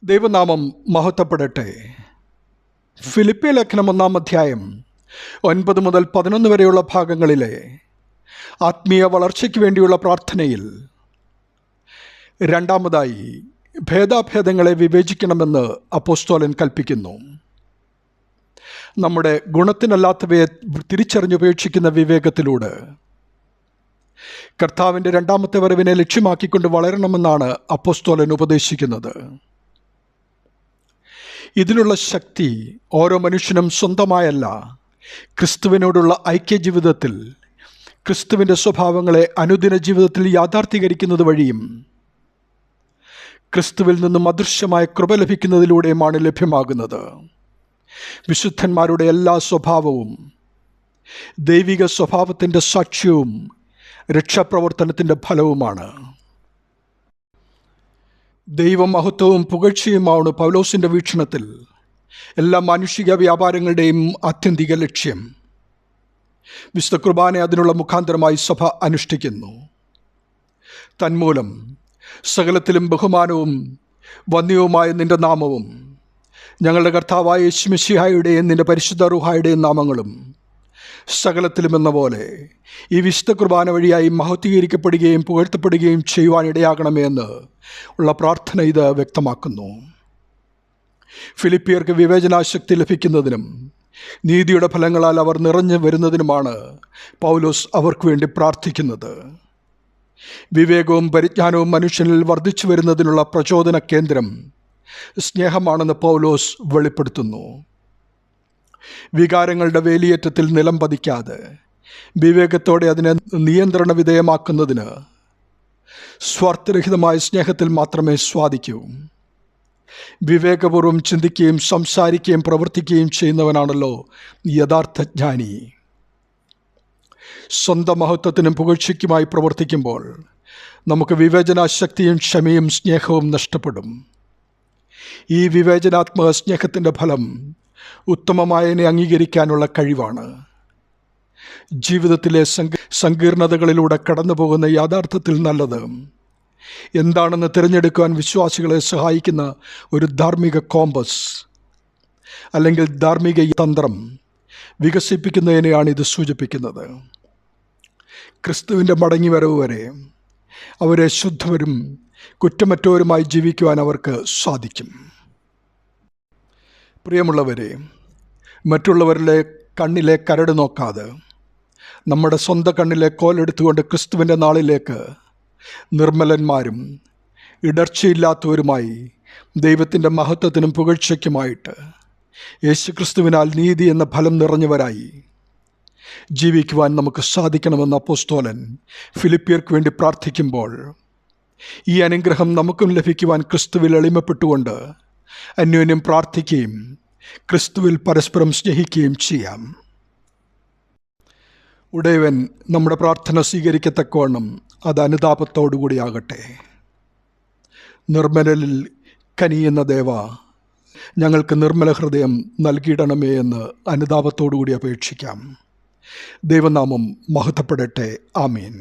ദൈവനാമം മഹത്വപ്പെടട്ടെ. ഫിലിപ്പിയ ലേഖനം 1 അധ്യായം 9 മുതൽ 11 വരെയുള്ള ഭാഗങ്ങളിലെ ആത്മീയ വളർച്ചയ്ക്ക് വേണ്ടിയുള്ള പ്രാർത്ഥനയിൽ രണ്ടാമതായി ഭേദാഭേദങ്ങളെ വിവേചിക്കണമെന്ന് അപ്പോസ്തലൻ കൽപ്പിക്കുന്നു. നമ്മുടെ ഗുണത്തിനല്ലാത്തവയെ തിരിച്ചറിഞ്ഞുപേക്ഷിക്കുന്ന വിവേകത്തിലൂടെ കർത്താവിൻ്റെ രണ്ടാമത്തെ വരവിനെ ലക്ഷ്യമാക്കിക്കൊണ്ട് വളരണമെന്നാണ് അപ്പോസ്തലൻ ഉപദേശിക്കുന്നത്. ഇതിനുള്ള ശക്തി ഓരോ മനുഷ്യനും സ്വന്തമായല്ല, ക്രിസ്തുവിനോടുള്ള ഐക്യജീവിതത്തിൽ ക്രിസ്തുവിൻ്റെ സ്വഭാവങ്ങളെ അനുദിന ജീവിതത്തിൽ യാഥാർത്ഥ്യീകരിക്കുന്നത് വഴിയും ക്രിസ്തുവിൽ നിന്നും അദൃശ്യമായ കൃപ ലഭിക്കുന്നതിലൂടെയുമാണ് ലഭ്യമാകുന്നത്. വിശുദ്ധന്മാരുടെ എല്ലാ സ്വഭാവവും ദൈവിക സ്വഭാവത്തിൻ്റെ സാക്ഷ്യവും രക്ഷാപ്രവർത്തനത്തിൻ്റെ ഫലവുമാണ്. ദൈവമഹത്വവും പുകഴ്ചയുമാണ് പൗലോസിൻ്റെ വീക്ഷണത്തിൽ എല്ലാ മാനുഷിക വ്യാപാരങ്ങളുടെയും ആത്യന്തിക ലക്ഷ്യം. വിശുദ്ധ കുർബാന അതിനുള്ള മുഖാന്തരമായി സഭ അനുഷ്ഠിക്കുന്നു. തന്മൂലം സകലത്തിലും ബഹുമാനവും വന്യവുമായ നിൻ്റെ നാമവും ഞങ്ങളുടെ കർത്താവായ യേശു മിശിഹായുടെയും നിൻ്റെ പരിശുദ്ധ റൂഹായുടെയും നാമങ്ങളും സകലത്തിലും എന്ന പോലെ ഈ വിശുദ്ധ കുർബാന വഴിയായി മഹത്വീകരിക്കപ്പെടുകയും പുകഴ്ത്തപ്പെടുകയും ചെയ്യുവാനിടയാകണമേ എന്ന് ഉള്ള പ്രാർത്ഥന ഇത് വ്യക്തമാക്കുന്നു. ഫിലിപ്പിയർക്ക് വിവേചനാശക്തി ലഭിക്കുന്നതിനും നീതിയുടെ ഫലങ്ങളാൽ അവർ നിറഞ്ഞു വരുന്നതിനുമാണ് പൗലോസ് അവർക്ക് വേണ്ടി പ്രാർത്ഥിക്കുന്നത്. വിവേകവും പരിജ്ഞാനവും മനുഷ്യനിൽ വർദ്ധിച്ചു വരുന്നതിനുള്ള പ്രചോദന കേന്ദ്രം സ്നേഹമാണെന്ന് പൗലോസ് വെളിപ്പെടുത്തുന്നു. വികാരങ്ങളുടെ വേലിയേറ്റത്തിൽ നിലം പതിക്കാതെ വിവേകത്തോടെ അതിനെ നിയന്ത്രണ വിധേയമാക്കുന്നതിന് സ്വാർത്ഥരഹിതമായ സ്നേഹത്തിൽ മാത്രമേ സാധിക്കൂ. വിവേകപൂർവ്വം ചിന്തിക്കുകയും സംസാരിക്കുകയും പ്രവർത്തിക്കുകയും ചെയ്യുന്നവനാണല്ലോ യഥാർത്ഥ ജ്ഞാനി. സ്വന്തം മഹത്വത്തിനും പുകഴ്ചയ്ക്കുമായി പ്രവർത്തിക്കുമ്പോൾ നമുക്ക് വിവേചനാശക്തിയും ക്ഷമയും സ്നേഹവും നഷ്ടപ്പെടും. ഈ വിവേചനാത്മക സ്നേഹത്തിൻ്റെ ഫലം ഉത്തമമായതിനെ അംഗീകരിക്കാനുള്ള കഴിവാണ്. ജീവിതത്തിലെ സങ്കീർണതകളിലൂടെ കടന്നു പോകുന്ന യാഥാർത്ഥ്യത്തിൽ നല്ലത് എന്താണെന്ന് തിരഞ്ഞെടുക്കുവാൻ വിശ്വാസികളെ സഹായിക്കുന്ന ഒരു ധാർമ്മിക കോമ്പസ് അല്ലെങ്കിൽ ധാർമ്മിക തന്ത്രം വികസിപ്പിക്കുന്നതിനെയാണ് ഇത് സൂചിപ്പിക്കുന്നത്. ക്രിസ്തുവിൻ്റെ മടങ്ങിവരവ് വരെ അവരെ ശുദ്ധവരും കുറ്റമറ്റവരുമായി ജീവിക്കുവാൻ അവർക്ക് സാധിക്കും. പ്രിയമുള്ളവരെ, മറ്റുള്ളവരുടെ കണ്ണിലെ കരട് നോക്കാതെ നമ്മുടെ സ്വന്തം കണ്ണിലെ കോലെടുത്തുകൊണ്ട് ക്രിസ്തുവിൻ്റെ നാളിലേക്ക് നിർമ്മലന്മാരും ഇടർച്ചയില്ലാത്തവരുമായി ദൈവത്തിൻ്റെ മഹത്വത്തിനും പുകഴ്ചയ്ക്കുമായിട്ട് യേശുക്രിസ്തുവിനാൽ നീതി എന്ന ഫലം നിറഞ്ഞവരായി ജീവിക്കുവാൻ നമുക്ക് സാധിക്കണമെന്ന് അപ്പോസ്തലൻ ഫിലിപ്പിയർക്ക് വേണ്ടി പ്രാർത്ഥിക്കുമ്പോൾ ഈ അനുഗ്രഹം നമുക്കും ലഭിക്കുവാൻ ക്രിസ്തുവിൽ എളിമപ്പെട്ടുകൊണ്ട് അന്യോന്യം പ്രാർത്ഥിക്കുകയും ക്രിസ്തുവിൽ പരസ്പരം സ്നേഹിക്കുകയും ചെയ്യാം. ഉടയവൻ നമ്മുടെ പ്രാർത്ഥന സ്വീകരിക്കത്തക്കവണ്ണം അത് അനുതാപത്തോടുകൂടിയാകട്ടെ. നിർമ്മലരിൽ കനിയുന്ന ദേവ, ഞങ്ങൾക്ക് നിർമ്മല ഹൃദയം നൽകിയിടണമേ എന്ന് അനുതാപത്തോടുകൂടി അപേക്ഷിക്കാം. ദൈവനാമം മഹത്വപ്പെടട്ടെ. ആമേൻ.